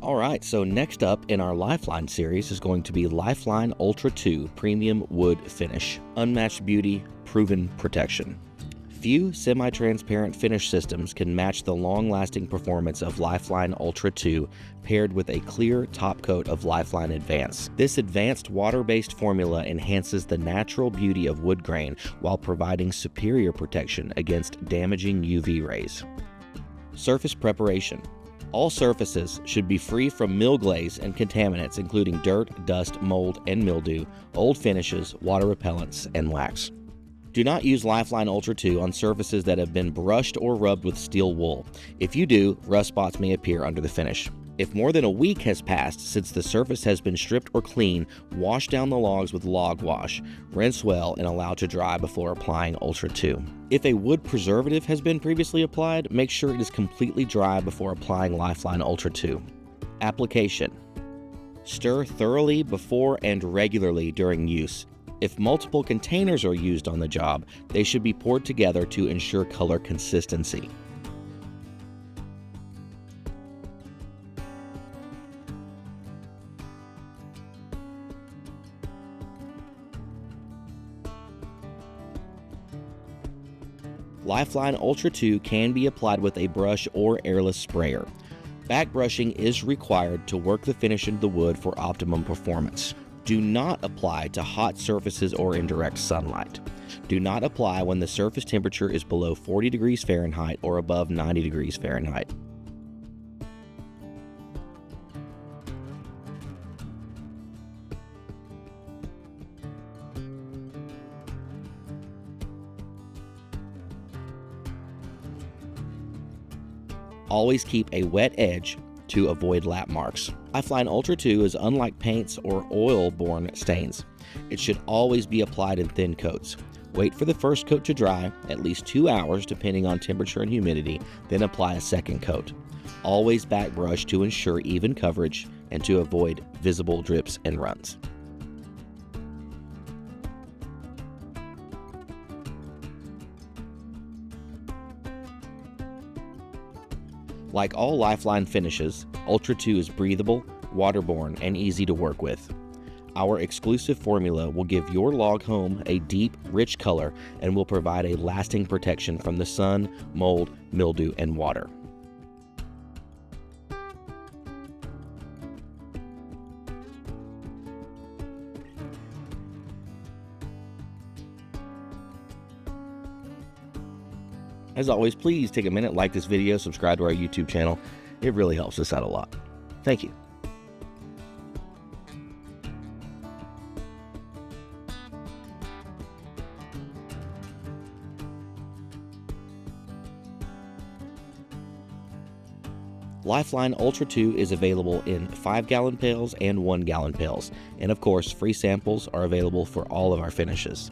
Alright, so next up in our Lifeline series is going to be Lifeline Ultra-2 Premium Wood Finish. Unmatched beauty, proven protection. Few semi-transparent finish systems can match the long-lasting performance of Lifeline Ultra-2 paired with a clear top coat of Lifeline Advance. This advanced water-based formula enhances the natural beauty of wood grain while providing superior protection against damaging UV rays. Surface preparation. All surfaces should be free from mill glaze and contaminants including dirt, dust, mold, and mildew, old finishes, water repellents, and wax. Do not use Lifeline Ultra-2 on surfaces that have been brushed or rubbed with steel wool. If you do, rust spots may appear under the finish. If more than a week has passed since the surface has been stripped or cleaned, wash down the logs with log wash, rinse well, and allow to dry before applying Ultra-2. If a wood preservative has been previously applied, make sure it is completely dry before applying Lifeline Ultra-2. Application. Stir thoroughly before and regularly during use. If multiple containers are used on the job, they should be poured together to ensure color consistency. Lifeline Ultra-2 can be applied with a brush or airless sprayer. Back brushing is required to work the finish into the wood for optimum performance. Do not apply to hot surfaces or in direct sunlight. Do not apply when the surface temperature is below 40 degrees Fahrenheit or above 90 degrees Fahrenheit. Always keep a wet edge to avoid lap marks. Lifeline Ultra-2 is unlike paints or oil-borne stains. It should always be applied in thin coats. Wait for the first coat to dry, at least 2 hours depending on temperature and humidity, then apply a second coat. Always back brush to ensure even coverage and to avoid visible drips and runs. Like all Lifeline finishes, Ultra-2 is breathable, waterborne, and easy to work with. Our exclusive formula will give your log home a deep, rich color and will provide a lasting protection from the sun, mold, mildew, and water. As always, please take a minute, like this video, subscribe to our YouTube channel. It really helps us out a lot. Thank you. Lifeline Ultra-2 is available in 5-gallon pails and 1-gallon pails. And of course, free samples are available for all of our finishes.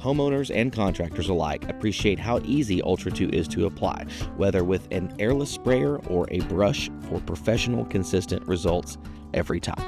Homeowners and contractors alike appreciate how easy Ultra-2 is to apply, whether with an airless sprayer or a brush, for professional, consistent results every time.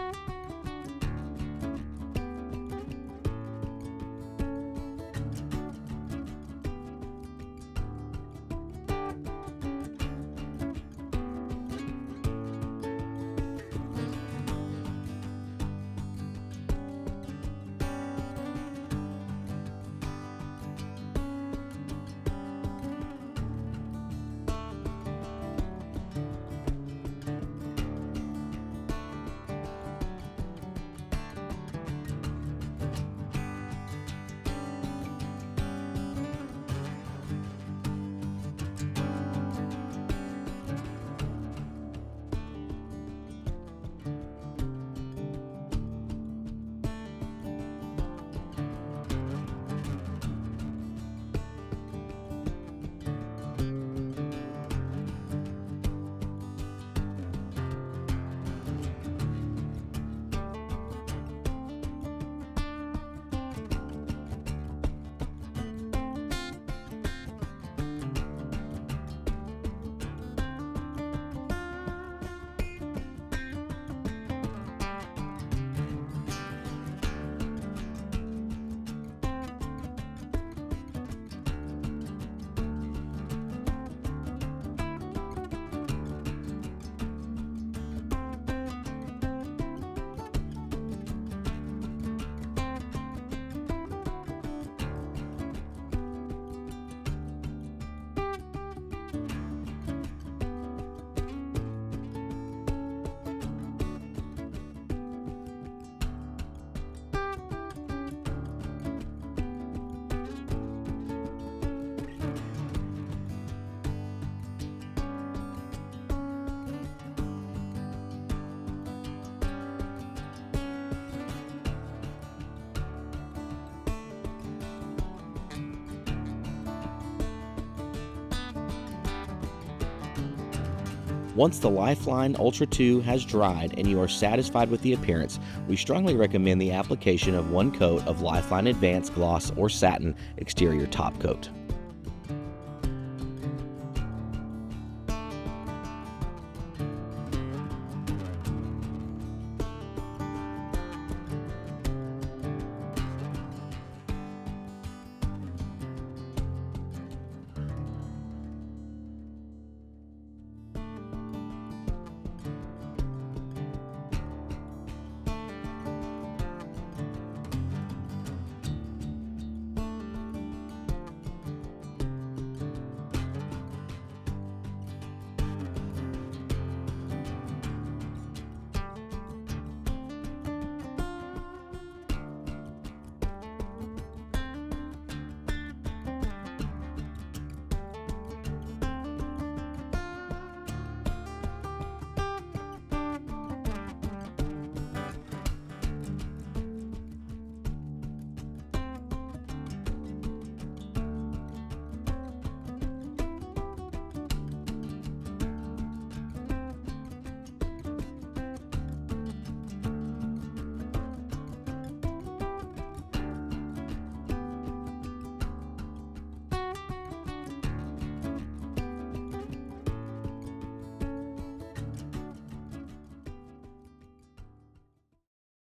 Once the Lifeline Ultra-2 has dried and you are satisfied with the appearance, we strongly recommend the application of one coat of Lifeline Advance Gloss or Satin exterior top coat.